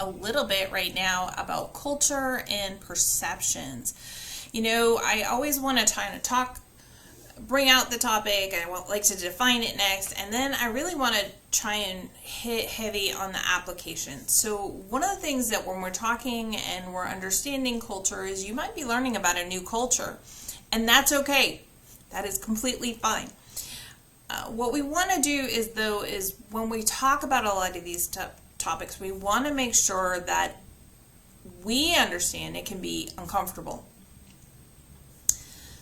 a little bit right now about culture and perceptions. You know, I always want to try to bring out the topic. I like to define it next, and then I really want to try and hit heavy on the application. So one of the things that when we're talking and we're understanding culture is you might be learning about a new culture, and that's okay. That is completely fine. What we want to do is when we talk about a lot of these topics, we want to make sure that we understand it can be uncomfortable.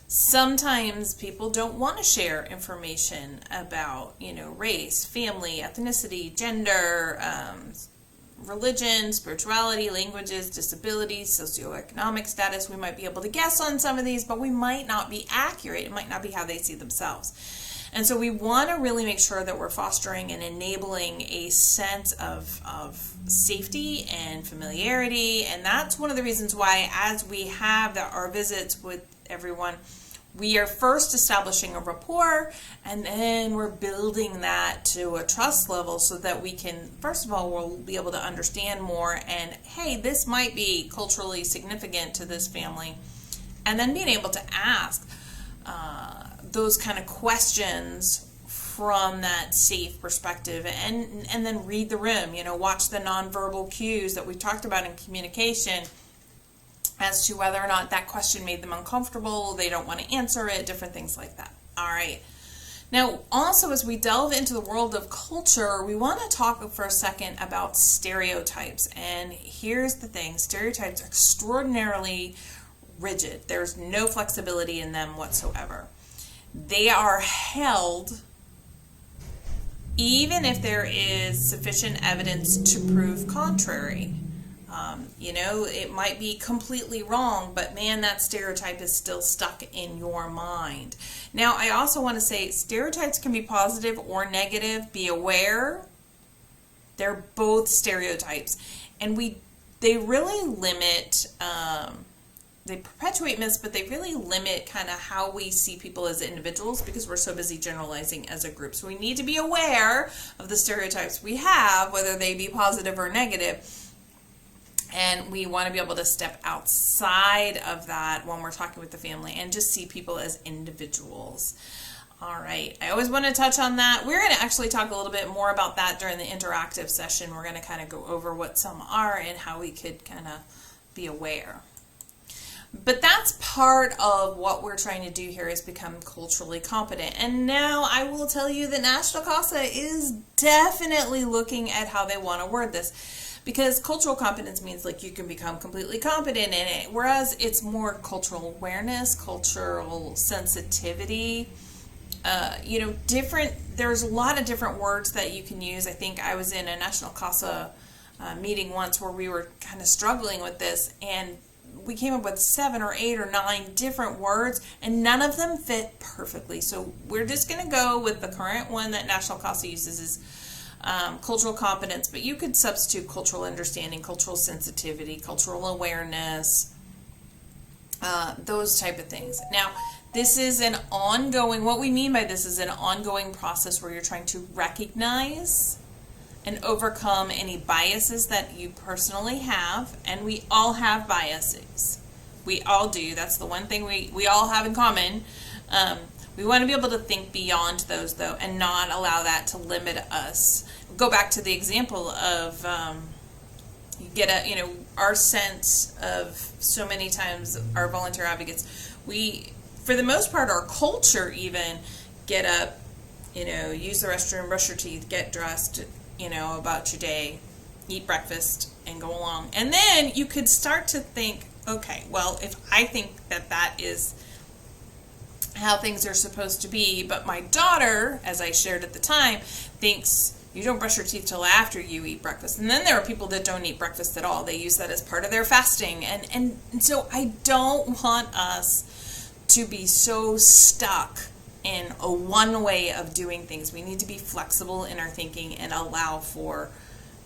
Sometimes people don't want to share information about, race, family, ethnicity, gender, religion, spirituality, languages, disabilities, socioeconomic status. We might be able to guess on some of these, but we might not be accurate. It might not be how they see themselves. And so we want to really make sure that we're fostering and enabling a sense of safety and familiarity. And that's one of the reasons why, as we have our visits with everyone, we are first establishing a rapport, and then we're building that to a trust level so that we can, first of all, we'll be able to understand more, and hey, this might be culturally significant to this family. And then being able to ask those kind of questions from that safe perspective, and then read the room, watch the nonverbal cues that we talked about in communication as to whether or not that question made them uncomfortable, they don't want to answer it, different things like that. All right. Now, also, as we delve into the world of culture, we want to talk for a second about stereotypes. And here's the thing, stereotypes are extraordinarily rigid. There's no flexibility in them whatsoever. They are held even if there is sufficient evidence to prove contrary. It might be completely wrong, but man, that stereotype is still stuck in your mind. Now, I also want to say stereotypes can be positive or negative. Be aware. They're both stereotypes. And they really limit, they perpetuate myths, but they really limit kind of how we see people as individuals because we're so busy generalizing as a group. So we need to be aware of the stereotypes we have, whether they be positive or negative. And we want to be able to step outside of that when we're talking with the family and just see people as individuals. All right. I always want to touch on that. We're going to actually talk a little bit more about that during the interactive session. We're going to kind of go over what some are and how we could kind of be aware. But that's part of what we're trying to do here is become culturally competent. And now I will tell you that National CASA is definitely looking at how they want to word this. Because cultural competence means like you can become completely competent in it, whereas it's more cultural awareness, cultural sensitivity, there's a lot of different words that you can use. I think I was in a National CASA meeting once where we were kind of struggling with this, and we came up with 7 or 8 or 9 different words, and none of them fit perfectly. So we're just going to go with the current one that National CASA uses is cultural competence, but you could substitute cultural understanding, cultural sensitivity, cultural awareness, those type of things. Now, this is what we mean by this is an ongoing process where you're trying to recognize and overcome any biases that you personally have, and we all have biases. We all do. That's the one thing we all have in common. We want to be able to think beyond those, though, and not allow that to limit us. Go back to the example of you get our sense of so many times our volunteer advocates, we, for the most part, our culture even get up, use the restroom, brush your teeth, get dressed, about your day, eat breakfast, and go along. And then you could start to think, okay, well, if I think that is how things are supposed to be, but my daughter, as I shared at the time, thinks you don't brush your teeth till after you eat breakfast. And then there are people that don't eat breakfast at all. They use that as part of their fasting. And so I don't want us to be so stuck in a one way of doing things. We need to be flexible in our thinking and allow for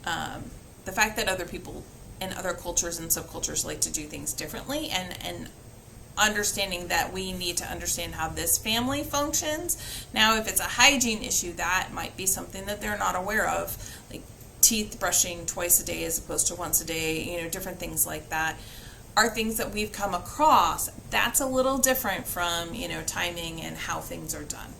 the fact that other people in other cultures and subcultures like to do things differently, and understanding that we need to understand how this family functions. Now, if it's a hygiene issue, that might be something that they're not aware of. Like teeth brushing twice a day as opposed to once a day, different things like that are things that we've come across. That's a little different from, timing and how things are done.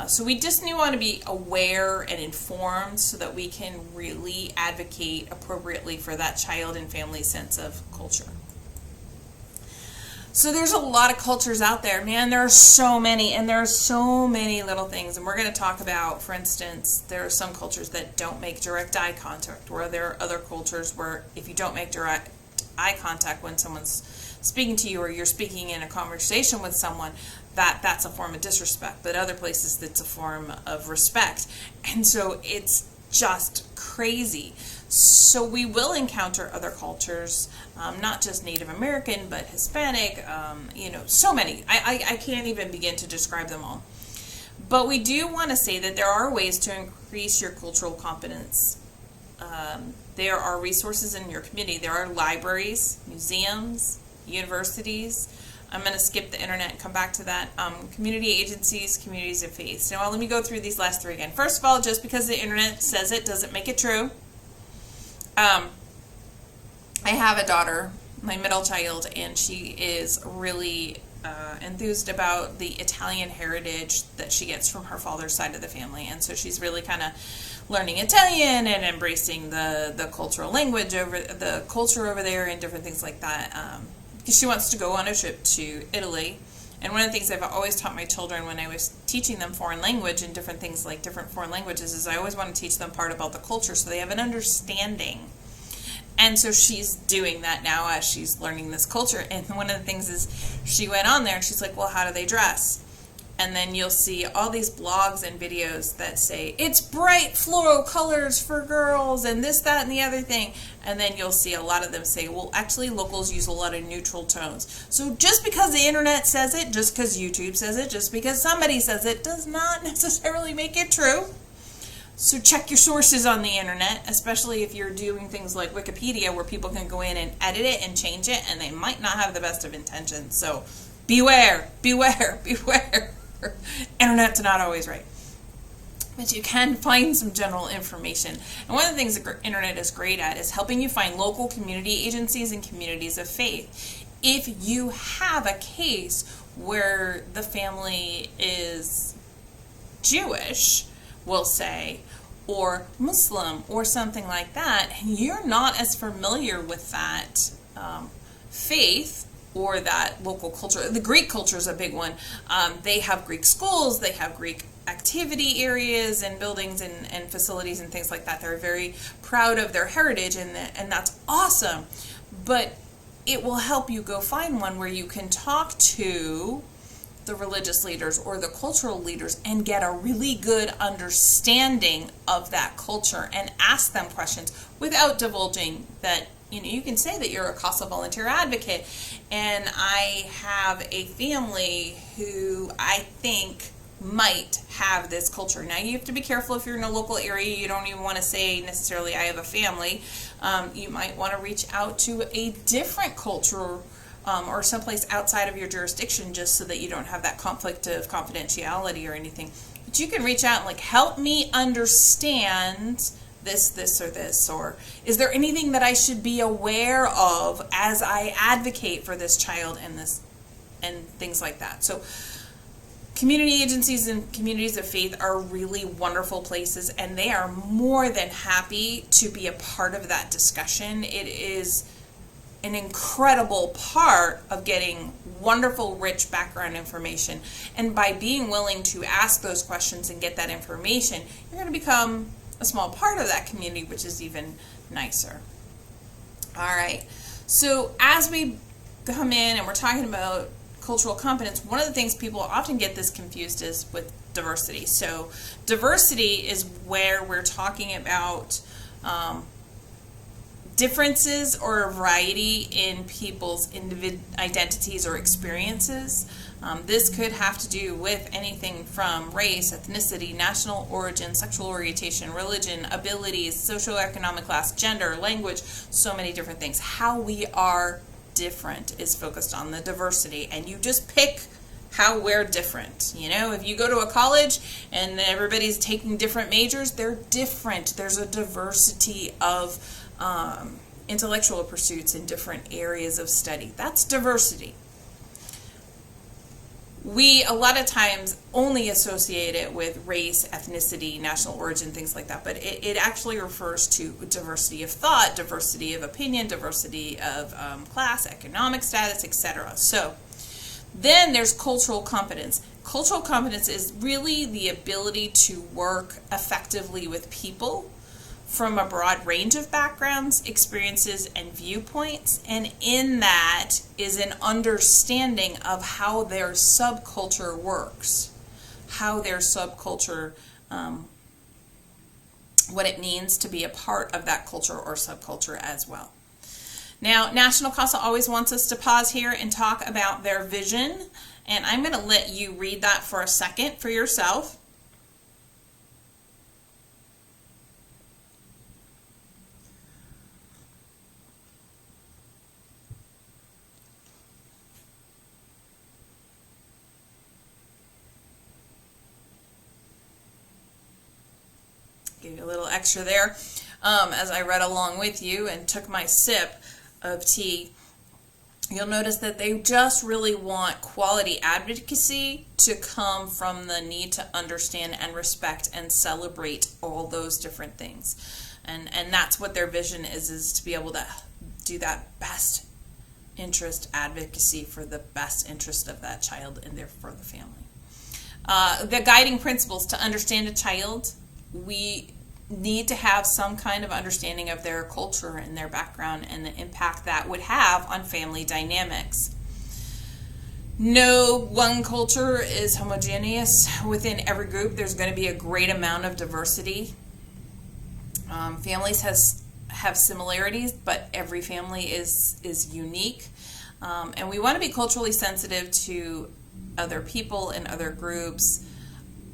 So we just want to be aware and informed so that we can really advocate appropriately for that child and family sense of culture. So there's a lot of cultures out there. Man, there are so many, and there are so many little things. And we're going to talk about, for instance, there are some cultures that don't make direct eye contact, where there are other cultures where if you don't make direct eye contact when someone's speaking to you or you're speaking in a conversation with someone, that's a form of disrespect. But other places, it's a form of respect. And so it's just crazy. So we will encounter other cultures, not just Native American, but Hispanic, so many. I can't even begin to describe them all. But we do want to say that there are ways to increase your cultural competence. There are resources in your community. There are libraries, museums, universities. I'm going to skip the internet and come back to that. Community agencies, communities of faith. So let me go through these last three again. First of all, just because the internet says it doesn't make it true. I have a daughter, my middle child, and she is really enthused about the Italian heritage that she gets from her father's side of the family. And so she's really kind of learning Italian and embracing the cultural language the culture over there and different things like that. Because she wants to go on a trip to Italy. And one of the things I've always taught my children when I was teaching them foreign language and different things like different foreign languages is I always want to teach them part about the culture so they have an understanding. And so she's doing that now as she's learning this culture. And one of the things is she went on there and she's like, well, how do they dress? And then you'll see all these blogs and videos that say, it's bright floral colors for girls and this, that, and the other thing. And then you'll see a lot of them say, well, actually locals use a lot of neutral tones. So just because the internet says it, just because YouTube says it, just because somebody says it, does not necessarily make it true. So check your sources on the internet, especially if you're doing things like Wikipedia where people can go in and edit it and change it and they might not have the best of intentions. So beware, beware, beware. Internet's not always right. But you can find some general information. And one of the things the internet is great at is helping you find local community agencies and communities of faith. If you have a case where the family is Jewish, we'll say, or Muslim or something like that, and you're not as familiar with that faith or that local culture. The Greek culture is a big one. They have Greek schools, they have Greek activity areas and buildings and facilities and things like that. They're very proud of their heritage, and that's awesome. But it will help you go find one where you can talk to the religious leaders or the cultural leaders and get a really good understanding of that culture and ask them questions without divulging that. You can say that you're a CASA volunteer advocate, and I have a family who I think might have this culture. Now, you have to be careful if you're in a local area. You don't even want to say necessarily, I have a family. You might want to reach out to a different culture or someplace outside of your jurisdiction just so that you don't have that conflict of confidentiality or anything. But you can reach out and help me understand this, or this, or is there anything that I should be aware of as I advocate for this child and things like that. So community agencies and communities of faith are really wonderful places, and they are more than happy to be a part of that discussion. It is an incredible part of getting wonderful, rich background information. And by being willing to ask those questions and get that information, you're going to become a small part of that community, which is even nicer. All right. So as we come in and we're talking about cultural competence, one of the things people often get this confused is with diversity. So diversity is where we're talking about differences or a variety in people's identities or experiences. This could have to do with anything from race, ethnicity, national origin, sexual orientation, religion, abilities, socioeconomic class, gender, language, so many different things. How we are different is focused on the diversity, and you just pick how we're different. You know, if you go to a college and everybody's taking different majors, they're different. There's a diversity of intellectual pursuits in different areas of study. That's diversity. We a lot of times only associate it with race, ethnicity, national origin, things like that, but it actually refers to diversity of thought, diversity of opinion, diversity of class, economic status, etc. So then there's cultural competence. Cultural competence is really the ability to work effectively with people from a broad range of backgrounds, experiences, and viewpoints. And in that is an understanding of how their subculture works, how their subculture, what it means to be a part of that culture or subculture as well. Now, National CASA always wants us to pause here and talk about their vision. And I'm going to let you read that for a second for yourself. Give you a little extra there as I read along with you and took my sip of tea. You'll notice that they just really want quality advocacy to come from the need to understand and respect and celebrate all those different things. And that's what their vision is to be able to do that best interest advocacy for the best interest of that child and therefore the family. The guiding principles to understand a child, we need to have some kind of understanding of their culture and their background and the impact that would have on family dynamics. No one culture is homogeneous. Within every group, there's going to be a great amount of diversity. Families have similarities, but every family is unique. And we want to be culturally sensitive to other people and other groups.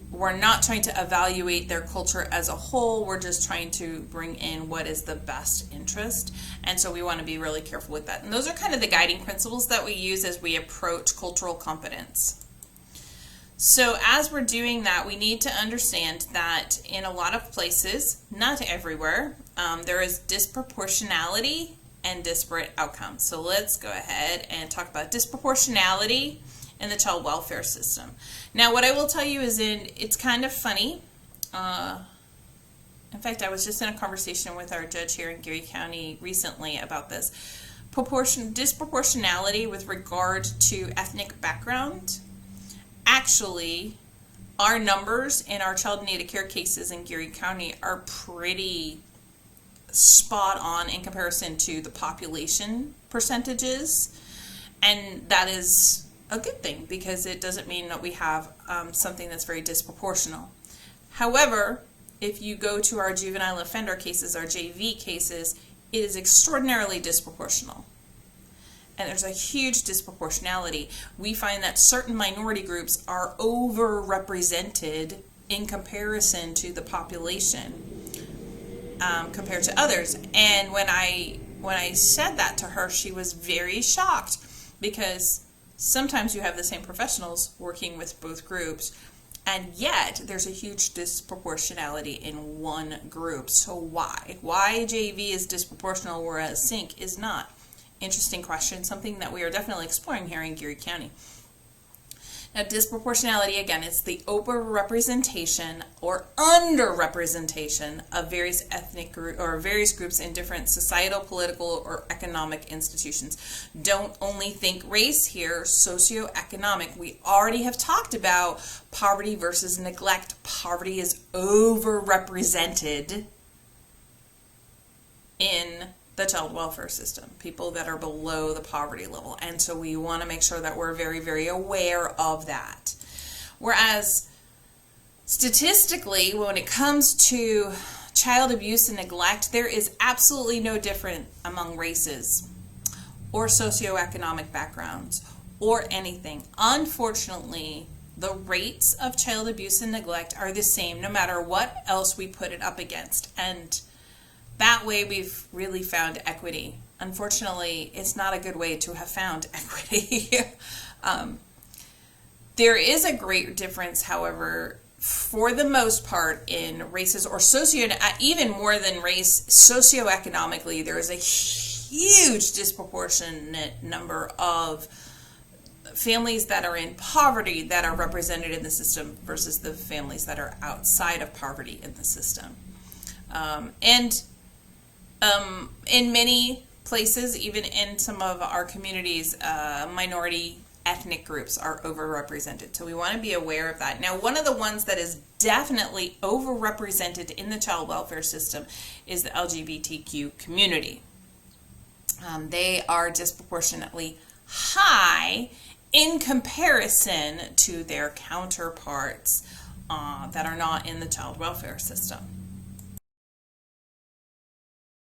We're not trying to evaluate their culture as a whole. We're just trying to bring in what is the best interest. And so we want to be really careful with that. And those are kind of the guiding principles that we use as we approach cultural competence. So as we're doing that, we need to understand that in a lot of places, not everywhere, there is disproportionality and disparate outcomes. So let's go ahead and talk about disproportionality in the child welfare system. Now, what I will tell you is it's kind of funny. In fact, I was just in a conversation with our judge here in Geary County recently about this. Disproportionality with regard to ethnic background. Actually, our numbers in our child in need of care cases in Geary County are pretty spot on in comparison to the population percentages. And that is a good thing because it doesn't mean that we have something that's very disproportional. However, if you go to our juvenile offender cases, our JV cases, it is extraordinarily disproportional. And there's a huge disproportionality. We find that certain minority groups are overrepresented in comparison to the population compared to others. And when I said that to her, she was very shocked because sometimes you have the same professionals working with both groups, and yet there's a huge disproportionality in one group. So why? Why JV is disproportional whereas SYNC is not? Interesting question, something that we are definitely exploring here in Geary County. Now, disproportionality, again, it's the overrepresentation or underrepresentation of various ethnic groups or various groups in different societal, political, or economic institutions. Don't only think race here, socioeconomic. We already have talked about poverty versus neglect. Poverty is overrepresented in the child welfare system, people that are below the poverty level. And so we want to make sure that we're very, very aware of that. Whereas statistically, when it comes to child abuse and neglect, there is absolutely no difference among races or socioeconomic backgrounds or anything. Unfortunately, the rates of child abuse and neglect are the same no matter what else we put it up against. And that way we've really found equity. Unfortunately, it's not a good way to have found equity. There is a great difference, however, for the most part, in races or even more than race, socioeconomically, there is a huge disproportionate number of families that are in poverty that are represented in the system versus the families that are outside of poverty in the system. In many places, even in some of our communities, minority ethnic groups are overrepresented. So we want to be aware of that. Now, one of the ones that is definitely overrepresented in the child welfare system is the LGBTQ community. They are disproportionately high in comparison to their counterparts that are not in the child welfare system.